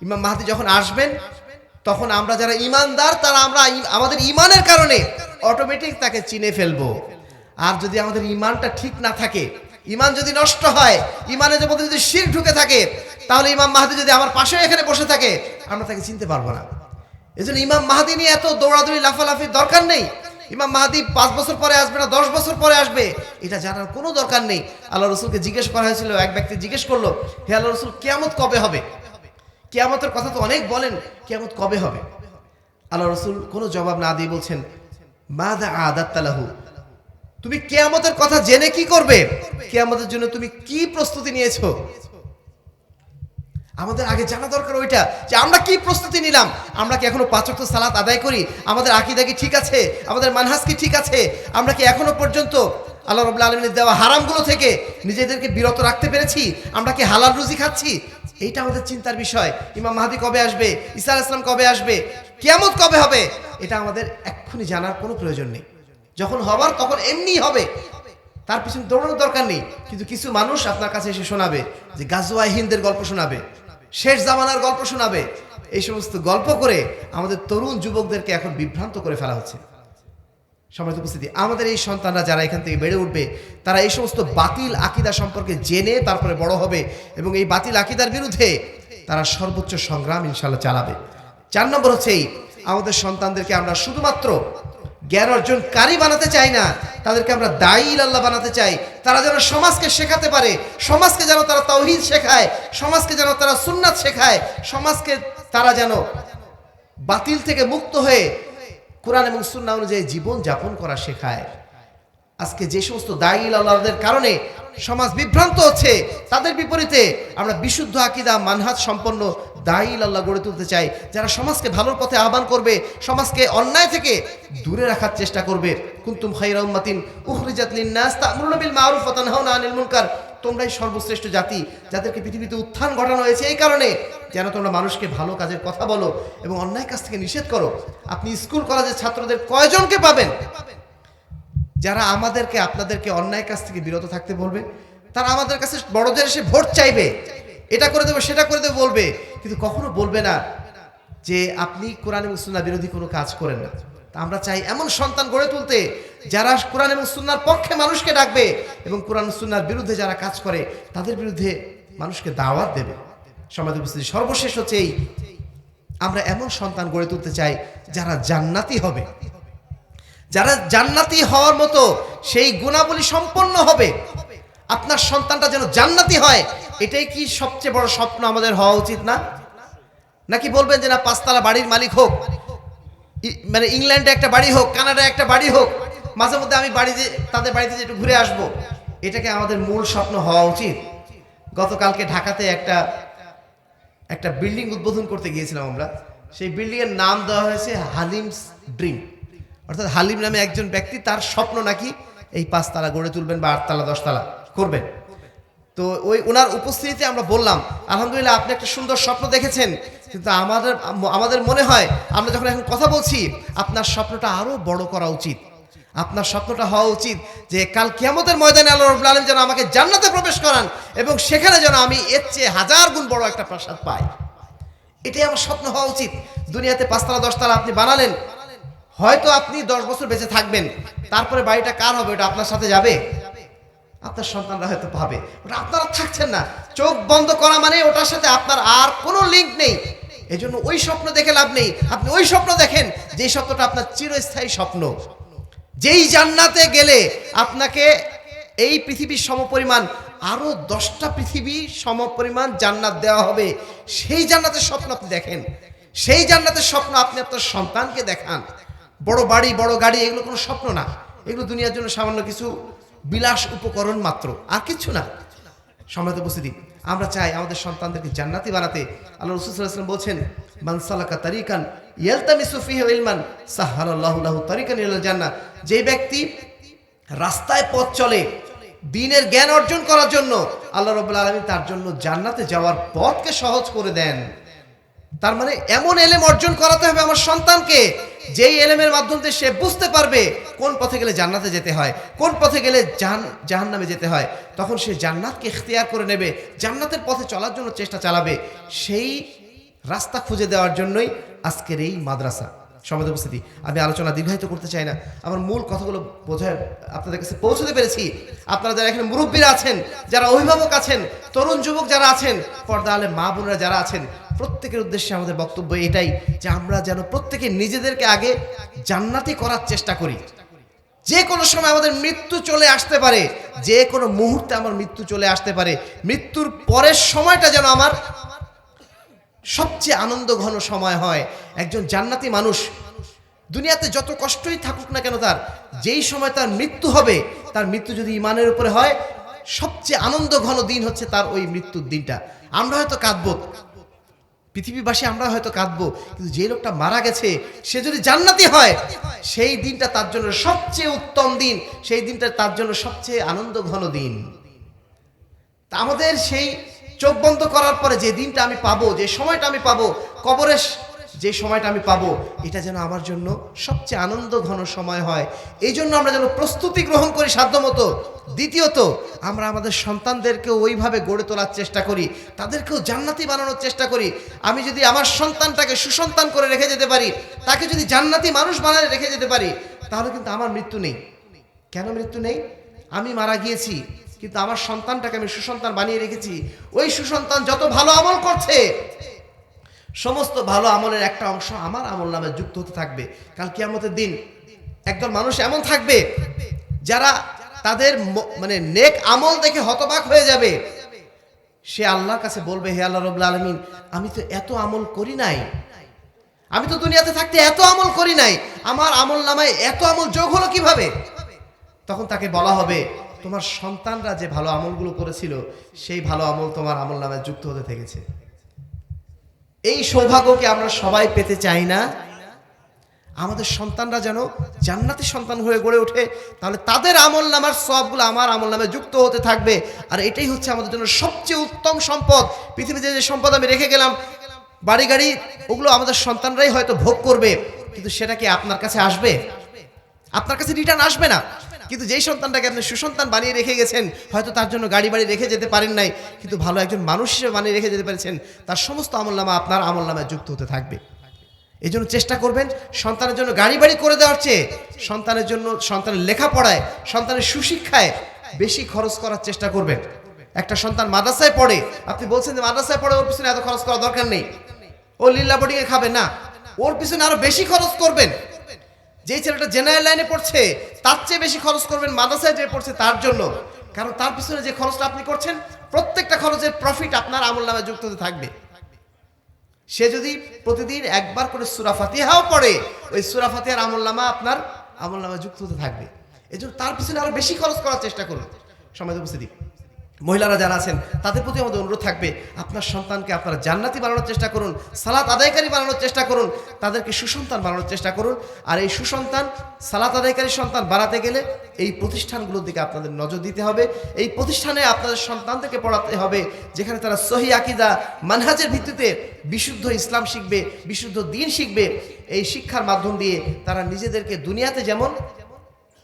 ইমাম মাহদি যখন আসবেন তখন আমরা যারা ইমানদার তারা আমরা আমাদের ইমানের কারণে অটোমেটিক তাকে চিনে ফেলবো। আর যদি আমাদের ইমানটা ঠিক না থাকে, ইমান যদি নষ্ট হয়, ইমানের মধ্যে যদি শিরক ঢুকে থাকে, তাহলে ইমাম মাহদি যদি আমার পাশে এখানে বসে থাকে আমরা তাকে চিনতে পারবো না। এজন্য ইমাম মাহদি নিয়ে এত দৌড়াদৌড়ি লাফালাফির দরকার নেই। ইমাম মাহদি 5 বছর পরে আসবে না 10 বছর পরে আসবে এটা জানার কোনো দরকার নেই। আল্লাহ রসুলকে জিজ্ঞেস করা হয়েছিল, এক ব্যক্তি জিজ্ঞেস করলো, হে আল্লাহ রসুল, কিয়ামত কবে হবে? কিয়ামতের কথা তো অনেক বলেন, কিয়ামত কবে হবে? আল্লাহ রসুল কোনো জবাব না দিয়ে বলছেন, মাযা আ'দাত্তা লাহু, তুমি কিয়ামতের কথা জেনে কি করবে? কিয়ামতের জন্য তুমি কি প্রস্তুতি নিয়েছো? আমাদের আগে জানা দরকার ওইটা, যে আমরা কি প্রস্তুতি নিলাম। আমরা কি এখনো 5 ওয়াক্ত সালাত আদায় করি? আমাদের আকীদা কি ঠিক আছে? আমাদের মানহাজ কি ঠিক আছে? আমরা কি এখনো পর্যন্ত আল্লাহ রাব্বুল আলামিনের দেওয়া হারামগুলো থেকে নিজেদেরকে বিরত রাখতে পেরেছি? আমরা কি হালাল রুজি খাচ্ছি? এইটা আমাদের চিন্তার বিষয়। ইমাম মাহদি কবে আসবে? ঈসা আলাইহিস সালাম কবে আসবে? কিয়ামত কবে হবে? এটা আমাদের এক্ষুনি জানার কোনো প্রয়োজন নেই। যখন হবার তখন এমনি হবে, তার পিছনে দৌড়ানোর দরকার নেই। কিন্তু কিছু মানুষ আপনার কাছে এসে শোনাবে যে গাজওয়ায়ে হিন্দের গল্প শোনাবে, শেষ জামানার গল্প শোনাবে। এই সমস্ত গল্প করে আমাদের তরুণ যুবকদেরকে এখন বিভ্রান্ত করে ফেলা হচ্ছে। সম্মানিত উপস্থিতি, আমাদের এই সন্তানরা যারা এখান থেকে বেড়ে উঠবে তারা এই সমস্ত বাতিল আকীদা সম্পর্কে জেনে তারপরে বড় হবে এবং এই বাতিল আকীদার বিরুদ্ধে তারা সর্বোচ্চ সংগ্রাম ইনশাআল্লাহ চালাবে। 4 নম্বর হচ্ছে আমাদের সন্তানদেরকে আমরা শুধুমাত্র জ্ঞান অর্জনকারী বানাতে চাই না, তাদেরকে আমরা দায়ী ইলাল্লাহ বানাতে চাই। তারা যেন সমাজকে শেখাতে পারে, সমাজকে যেন তারা তাওহীদ শেখায়, সমাজকে যেন তারা সুন্নাত শেখায়, সমাজকে তারা যেন বাতিল থেকে মুক্ত হয়ে কোরআন এবং সুন্নাহ অনুযায়ী জীবন যাপন করা শেখায়। আজকে যে সমস্ত দায়ী আল্লাহদের কারণে সমাজ বিভ্রান্ত হচ্ছে, তাদের বিপরীতে আমরা বিশুদ্ধ আকীদা মানহাজ সম্পন্ন দায়ী আল্লাহ গড়ে তুলতে চাই, যারা সমাজকে ভালোর পথে আহ্বান করবে, সমাজকে অন্যায় থেকে দূরে রাখার চেষ্টা করবে। কুনতুম খায়রা উম্মাতিন উখরিজাত লিন-নাস তা'মুরুনা বিল মা'রুফ ওয়া তানহাউনা আনিল মুনকার। তোমরাই সর্বশ্রেষ্ঠ জাতি, যাদেরকে পৃথিবীতে উত্থান ঘটানো হয়েছে এই কারণে যেন তোমরা মানুষকে ভালো কাজের কথা বলো এবং অন্যায় কাজ থেকে নিষেধ করো। আপনি স্কুল কলেজের ছাত্রদের কয়জনকে পাবেন যারা আমাদেরকে আপনাদেরকে অন্যায় কাজ থেকে বিরত থাকতে বলবে? তারা আমাদের কাছে বড়দের এসে ভোট চাইবে, এটা করে দেবো সেটা করে দেবো বলবে, কিন্তু কখনো বলবে না যে আপনি কোরআন এবং সুন্নাহ বিরোধী কোনো কাজ করেন না। তা আমরা চাই এমন সন্তান গড়ে তুলতে যারা কোরআন এবং সুন্নাহর পক্ষে মানুষকে ডাকবে এবং কোরআন সুন্নাহর বিরুদ্ধে যারা কাজ করে তাদের বিরুদ্ধে মানুষকে দাওয়াত দেবে। সমাজের উপস্থিতি সর্বশেষ হচ্ছে এই, আমরা এমন সন্তান গড়ে তুলতে চাই যারা জান্নাতি হবে, যারা জান্নাতি হওয়ার মতো সেই গুণাবলী সম্পন্ন হবে। আপনার সন্তানটা যেন জান্নাতি হয়, এটাই কি সবচেয়ে বড় স্বপ্ন আমাদের হওয়া উচিত না? নাকি বলবেন যে না, 5 তলা বাড়ির মালিক হোক, মানে ইংল্যান্ডে একটা বাড়ি হোক, কানাডায় একটা বাড়ি হোক, মাঝে মধ্যে আমি তাদের বাড়িতে একটু ঘুরে আসবো, এটাকে আমাদের মূল স্বপ্ন হওয়া উচিত? গতকালকে ঢাকাতে একটা বিল্ডিং উদ্বোধন করতে গিয়েছিলাম আমরা। সেই বিল্ডিং এর নাম দেওয়া হয়েছে হালিমস ড্রিম, অর্থাৎ হালিম নামে একজন ব্যক্তি, তার স্বপ্ন নাকি এই 5 তলা গড়ে তুলবেন বা 8 তলা 10 তলা করবেন। তো ওনার উপস্থিতিতে আমরা বললাম, আলহামদুলিল্লাহ আপনি একটা সুন্দর স্বপ্ন দেখেছেন, কিন্তু আমাদের মনে হয় আমরা যখন এখন কথা বলছি, আপনার স্বপ্নটা আরো বড় করা উচিত। আপনার স্বপ্নটা হওয়া উচিত যে কাল কিয়ামতের ময়দানে আল্লাহ রাব্বুল আলামিন যেন আমাকে জান্নাতে প্রবেশ করান এবং সেখানে যেন আমি এর চেয়ে 1000 গুণ বড় একটা প্রাসাদ পাই। এটাই আমার স্বপ্ন হওয়া উচিত। দুনিয়াতে 5 তলা 10 তলা আপনি বানালেন, হয়তো আপনি 10 বছর বেঁচে থাকবেন, তারপরে বাড়িটা কার হবে? ওটা আপনার সাথে যাবে? আপনার সন্তানরা হয়তো পাবে, ওটা আপনারা থাকছেন না। চোখ বন্ধ করা মানে ওটার সাথে আপনার আর কোনো লিঙ্ক নেই। এজন্য ওই স্বপ্ন দেখে লাভ নেই। আপনি ওই স্বপ্ন দেখেন যে স্বপ্নটা আপনার চিরস্থায়ী স্বপ্ন, যেই জান্নাতে গেলে আপনাকে এই পৃথিবীর সমপরিমাণ আরো 10টা পৃথিবী সমপরিমাণ জান্নাত দেওয়া হবে। সেই জান্নাতের স্বপ্ন আপনি দেখেন, সেই জান্নাতের স্বপ্ন আপনি আপনার সন্তানকে দেখান। বড় বাড়ি, বড় গাড়ি, এগুলো কোনো স্বপ্ন না। এগুলো দুনিয়ার জন্য সামান্য কিছু বিলাস উপকরণ মাত্র, আর কিছু না। সম্মানিত উপস্থিতি, আমরা চাই আমাদের সন্তানদেরকে জান্নাতি বানাতে। আল্লাহ রাসূল সাল্লাল্লাহু আলাইহি ওয়াসাল্লাম বলছেন, মান সালাকা তারিকান ইয়ালতামিসু ফিহি ইলমান সাহহালাল্লাহু লাহু তারিকান ইলাল জান্নাহ। যে ব্যক্তি রাস্তায় পথ চলে দ্বীনের জ্ঞান অর্জন করার জন্য, আল্লাহ রাব্বুল আলামিন তার জন্য জান্নাতে যাওয়ার পথকে সহজ করে দেন। তার মানে এমন এলেম অর্জন করাতে হবে আমার সন্তানকে, যেই এলেমের মাধ্যমে সে বুঝতে পারবে কোন পথে গেলে জান্নাতে যেতে হয়, কোন পথে গেলে জাহান্নামে যেতে হয়। তখন সে জান্নাতকে ইখতিয়ার করে নেবে, জান্নাতের পথে চলার জন্য চেষ্টা চালাবে। সেই রাস্তা খুঁজে দেওয়ার জন্যই আজকের এই মাদ্রাসা। সমাজের উপস্থিতি, আমি আলোচনা দীর্ঘায়িত করতে চাই না, আমার মূল কথাগুলো বোঝায় আপনাদের কাছে পৌঁছতে পেরেছি। আপনারা যারা এখানে মুরব্বীরা আছেন, যারা অভিভাবক আছেন, তরুণ যুবক যারা আছেন, পর্দা আলে মা বোনেরা যারা আছেন, প্রত্যেকের উদ্দেশ্যে আমাদের বক্তব্য এটাই যে আমরা যেন প্রত্যেকে নিজেদেরকে আগে জান্নাতি করার চেষ্টা করি। যে কোনো সময় আমাদের মৃত্যু চলে আসতে পারে, যে কোনো মুহূর্তে আমার মৃত্যু চলে আসতে পারে। মৃত্যুর পরের সময়টা যেন আমার সবচেয়ে আনন্দ ঘন সময় হয়। একজন জান্নাতি মানুষ দুনিয়াতে যত কষ্টই থাকুক না কেন, তার যেই সময় তার মৃত্যু হবে, তার মৃত্যু যদি ঈমানের উপরে হয়, সবচেয়ে আনন্দ ঘন দিন হচ্ছে তার ওই মৃত্যুর দিনটা। আমরা হয়তো কাঁদবো, পৃথিবীবাসী আমরা হয়তো কাঁদবো, কিন্তু যে লোকটা মারা গেছে সে যদি জান্নাতি হয়, সেই দিনটা তার জন্য সবচেয়ে উত্তম দিন, সেই দিনটা তার জন্য সবচেয়ে আনন্দ ঘন দিন। তা আমাদের সেই চোখ বন্ধ করার পরে যে দিনটা আমি পাবো, যে সময়টা আমি পাবো, কবরের যে সময়টা আমি পাবো, এটা যেন আমার জন্য সবচেয়ে আনন্দ ঘন সময় হয়। এই জন্য আমরা যেন প্রস্তুতি গ্রহণ করি সাধ্যমতো। দ্বিতীয়ত, আমরা আমাদের সন্তানদেরকেও ওইভাবে গড়ে তোলার চেষ্টা করি, তাদেরকেও জান্নাতি বানানোর চেষ্টা করি। আমি যদি আমার সন্তানটাকে সুসন্তান করে রেখে যেতে পারি, তাকে যদি জান্নাতি মানুষ বানায় রেখে যেতে পারি, তাহলে কিন্তু আমার মৃত্যু নেই। কেন মৃত্যু নেই? আমি মারা গিয়েছি, কিন্তু আমার সন্তানটাকে আমি সুসন্তান বানিয়ে রেখেছি। ওই সুসন্তান যত ভালো আমল করছে, সমস্ত ভালো আমলের একটা অংশ আমার আমল নামে যুক্ত হতে থাকবে। কাল কিয়ামতের দিন একদল মানুষ এমন থাকবে যারা তাদের মানে নেক আমল দেখে হতবাক হয়ে যাবে। সে আল্লাহর কাছে বলবে, হে আল্লাহ রাব্বুল আলামিন, আমি তো এত আমল করি নাই, আমি তো দুনিয়াতে থাকতে এত আমল করি নাই, আমার আমল নামায় এত আমল যোগ হলো কিভাবে? তখন তাকে বলা হবে তোমার সন্তানরা যে ভালো আমলগুলো করেছিল সেই ভালো আমল তোমার আমলনামায় যুক্ত হতে থেকেছে। এই সৌভাগ্যকে আমরা সবাই পেতে চাই না? আমাদের সন্তানরা যেন জান্নাতি সন্তান হয়ে গড়ে ওঠে, তাহলে তাদের আমলনামার সওয়াবগুলো আমার আমলনামায় যুক্ত হতে থাকবে। আর এটাই হচ্ছে আমাদের জন্য সবচেয়ে উত্তম সম্পদ। পৃথিবীতে যে সম্পদ আমি রেখে গেলাম, বাড়ি গাড়ি, ওগুলো আমাদের সন্তানরাই হয়তো ভোগ করবে, কিন্তু সেটা কি আপনার কাছে আসবে? আপনার কাছে রিটার্ন আসবে না। কিন্তু যেই সন্তানটাকে আপনি সুসন্তান বানিয়ে রেখে গেছেন, হয়তো তার জন্য গাড়ি বাড়ি রেখে যেতে পারেন নাই, কিন্তু ভালো একজন মানুষ হিসেবে বানিয়ে রেখে যেতে পেরেছেন, তার সমস্ত আমলনামা আপনার আমলনামায় যুক্ত হতে থাকবে। এই জন্য চেষ্টা করবেন সন্তানের জন্য গাড়ি বাড়ি করে দেওয়ার চেয়ে সন্তানের জন্য, সন্তানের লেখাপড়ায়, সন্তানের সুশিক্ষায় বেশি খরচ করার চেষ্টা করবেন। একটা সন্তান মাদ্রাসায় পড়ে, আপনি বলছেন যে মাদ্রাসায় পড়ে ওর পিছনে এত খরচ করা দরকার নেই, ও লিল্লা বোর্ডিংয়ে খাবে না, ওর পিছনে আরো বেশি খরচ করবেন। যেই ছেলেটা জেনারেল লাইনে পড়ছে তার চেয়ে বেশি খরচ করবেন মাদ্রাসায় যে পড়ছে তার জন্য, কারণ তার পিছনে যে খরচটা আপনি করছেন প্রত্যেকটা খরচের প্রফিট আপনার আমলনামায় যুক্ত হতে থাকবে। সে যদি প্রতিদিন একবার করে সূরা ফাতিহাও পড়ে, ওই সূরা ফাতিহার আমলনামা আপনার আমলনামায় যুক্ত হতে থাকবে। এজন্য তার পিছনে আরো বেশি খরচ করার চেষ্টা করুন। সম্মানিত উপস্থিতি, মহিলারা যারা আছেন তাদের প্রতি আমাদের অনুরোধ থাকবে, আপনার সন্তানকে আপনারা জান্নাতি বানানোর চেষ্টা করুন, সালাত আদায়কারী বানানোর চেষ্টা করুন, তাদেরকে সুসন্তান বানানোর চেষ্টা করুন। আর এই সুসন্তান, সালাত আদায়কারী সন্তান বানাতে গেলে এই প্রতিষ্ঠানগুলোর দিকে আপনাদের নজর দিতে হবে। এই প্রতিষ্ঠানে আপনাদের সন্তানদেরকে পড়াতে হবে যেখানে তারা সহি আকীদা মানহাজের ভিত্তিতে বিশুদ্ধ ইসলাম শিখবে, বিশুদ্ধ দ্বীন শিখবে। এই শিক্ষার মাধ্যম দিয়ে তারা নিজেদেরকে দুনিয়াতে যেমন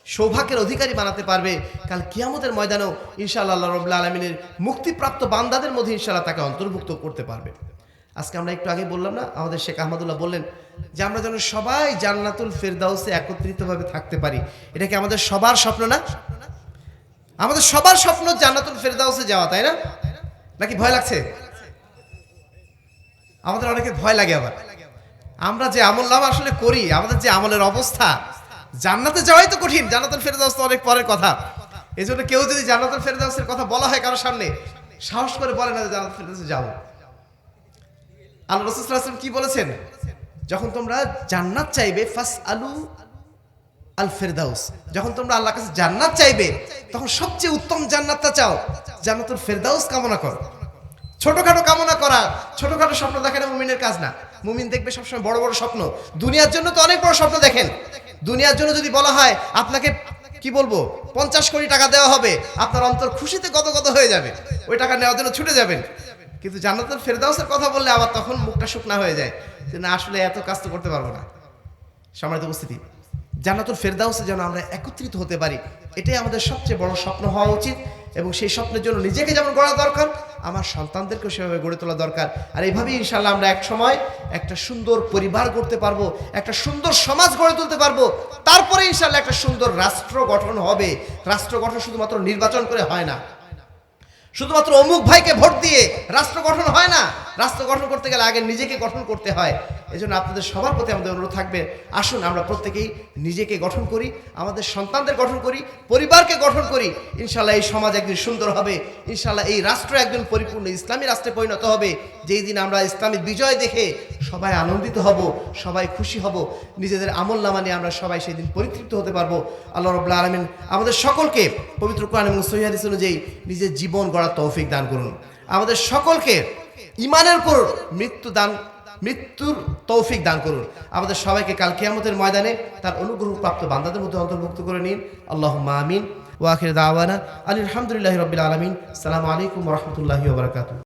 সৌভাগ্যের অধিকারী বানাতে পারবে, কাল কিয়ামতের ময়দানেও ইনশাআল্লাহ আল্লাহ রাব্বুল আলামিনের মুক্তিপ্রাপ্ত বান্দাদের মধ্যে ইনশাআল্লাহ তাকে অন্তর্ভুক্ত করতে পারবে। আজকে আমরা একটু আগে বললাম না, আমাদের শেখ আহমদুল্লাহ বললেন যে আমরা যেন সবাই জান্নাতুল ফেরদাউসে একত্রিতভাবে থাকতে পারি। এটা কি আমাদের সবার স্বপ্ন না? আমাদের সবার স্বপ্ন জান্নাতুল ফেরদাউসে যাওয়া, তাই না? নাকি ভয় লাগছে? আমাদের অনেকে ভয় লাগে। আবার আমরা যে আমলনামা আসলে করি, আমাদের যে আমলের অবস্থা, জান্নাতে যাওয়াই তো কঠিন, জান্নাতুল ফেরদাউস তো অনেক পরের কথা। এই জন্য কেউ যদি জান্নাতুল ফেরদাউসের কথা বলা হয় কারোর সামনে, সাহস করে বলে না যে জান্নাতুল ফেরদাউসে যাবো। আল্লাহ রাসূল সাল্লাল্লাহু আলাইহি ওয়াসাল্লাম কি বলেছেন? যখন তোমরা জান্নাত চাইবে ফাসআলু আল ফেরদাউস, যখন তোমরা আল্লাহর কাছে জান্নাত চাইবে তখন সবচেয়ে উত্তম জান্নাতটা চাও, জান্নাতুল ফেরদাউস কামনা করো। ছোটখাটো কামনা করা, ছোটখাটো স্বপ্ন দেখা না মুমিনের কাজ না। মুমিন দেখবে সবসময় বড় বড় স্বপ্ন। দুনিয়ার জন্য তো অনেক বড় স্বপ্ন দেখেন। দুনিয়ার জন্য যদি বলা হয় আপনাকে কি বলবো 50 কোটি টাকা দেওয়া হবে, আপনার অন্তর খুশিতে গদগদ হয়ে যাবে, ওই টাকা নেওয়ার জন্য ছুটে যাবেন। কিন্তু জান্নাতুল ফেরদাউসের কথা বললে আবার তখন মুখটা শুকনা হয়ে যায় যে না, আসলে এত কাজ তো করতে পারবো না। সম্মানিত উপস্থিতি, জান্নাতুল ফেরদাউসে যেন আমরা একত্রিত হতে পারি, এটাই আমাদের সবচেয়ে বড় স্বপ্ন হওয়া উচিত। এবং সেই স্বপ্নের জন্য নিজেকে যেমন গড়া দরকার, আমার সন্তানদেরকেও সেভাবে গড়ে তোলা দরকার। আর এইভাবেই ইনশাআল্লাহ আমরা এক সময় একটা সুন্দর পরিবার গড়তে পারবো, একটা সুন্দর সমাজ গড়ে তুলতে পারবো। তারপরে ইনশাআল্লাহ একটা সুন্দর রাষ্ট্র গঠন হবে। রাষ্ট্র গঠন শুধুমাত্র নির্বাচন করে হয় না, শুধুমাত্র অমুক ভাইকে ভোট দিয়ে রাষ্ট্র গঠন হয় না। রাষ্ট্র গঠন করতে গেলে আগে নিজেকে গঠন করতে হয়। এজন্য আপনাদের সবার প্রতি আমাদের অনুরোধ থাকবে, আসুন আমরা প্রত্যেকেই নিজেকে গঠন করি, আমাদের সন্তানদের গঠন করি, পরিবারকে গঠন করি। ইনশাআল্লাহ এই সমাজ একদিন সুন্দর হবে, ইনশাআল্লাহ এই রাষ্ট্র একদিন পরিপূর্ণ ইসলামী রাষ্ট্রে পরিণত হবে। যেই দিন আমরা ইসলামী বিজয় দেখে সবাই আনন্দিত হব, সবাই খুশি হব, নিজেদের আমলনামা নিয়ে আমরা সবাই সেই দিন পরিতৃপ্ত হতে পারবো। আল্লাহ রাব্বুল আলামিন আমাদের সকলকে পবিত্র কোরআন এবং সহিহ হাদিস অনুযায়ী নিজের জীবন গড়ার তৌফিক দান করুন। আমাদের সকলকে ঈমানের উপর মৃত্যুর তৌফিক দান করুন। আমাদের সবাইকে কাল কিয়ামতের ময়দানে তার অনুগ্রহপ্রাপ্ত বান্দাদের মধ্যে অন্তর্ভুক্ত করে নিন। আল্লাহুম্মা আমিন। ওয়া আখিরু দাওয়ানা আলহামদুলিল্লাহি রাব্বিল আলামিন। আসসালামু আলাইকুম ওয়া রাহমাতুল্লাহি ওয়া বারাকাতুহু।